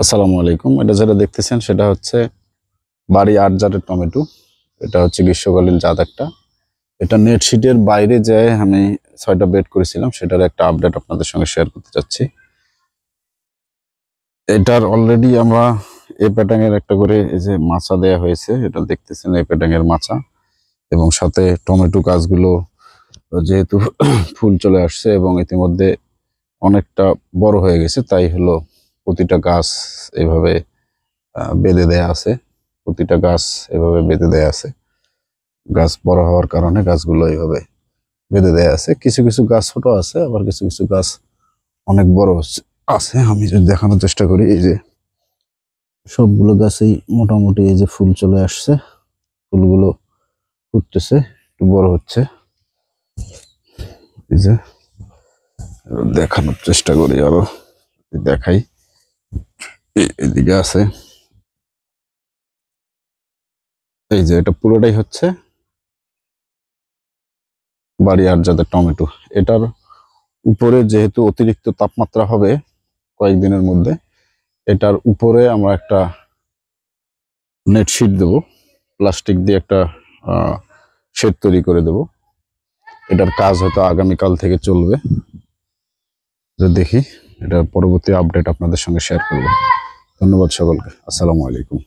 আসসালামু আলাইকুম। এটা যেটা দেখতেছেন সেটা হচ্ছে বাড়ি ৮ জাতের টমেটো। এটা হচ্ছে গ্রীষ্মকালীন জাত একটা। এটা নেট শীটের বাইরে যে আমি ৬টা বেড করেছিলাম সেটার একটা আপডেট আপনাদের সঙ্গে শেয়ার করতে চাচ্ছি। এটার অলরেডি আমরা প্যাটার্নের একটা করে এই যে মাচা দেয়া হয়েছে, এটা দেখতেছেন প্যাটার্নের মাচা, এবং সাথে টমেটো গাছগুলো যেহেতু ফুল চলে আসছে এবং ইতিমধ্যে অনেকটা বড় হয়ে গেছে, তাই হলো প্রতিটা গাছ এভাবে বেঁধে দেয়া আছে। প্রতিটা গাছ এভাবে বেঁধে দেয়া আছে। গাছ বড় হওয়ার কারণে গাছগুলো এইভাবে বেঁধে দেয়া আছে। কিছু কিছু গাছ ছোট আছে, আবার কিছু কিছু গাছ অনেক বড় আছে। আমি যদি দেখানোর চেষ্টা করি, এই যে সবগুলো গাছেই মোটামুটি এই যে ফুল চলে আসছে, ফুলগুলো ফুটতেছে, একটু বড় হচ্ছে। এই যে দেখানোর চেষ্টা করি, আরো দেখাই। এদিকে আছে, এই যে এটা পুরোটাই হচ্ছে বাড়ি ৮ জাতের টমেটো। এটার উপরে যেহেতু অতিরিক্ত তাপমাত্রা হবে কয়েকদিনের মধ্যে, এটার উপরে আমরা একটা নেট শিট দেবো, প্লাস্টিক দিয়ে একটা শেড তৈরি করে দেব। এটার কাজ হয়তো আগামীকাল থেকে চলবে। দেখি এটার পরবর্তী আপডেট আপনাদের সঙ্গে শেয়ার করব। ধন্যবাদ সকলকে। আসসালামু আলাইকুম।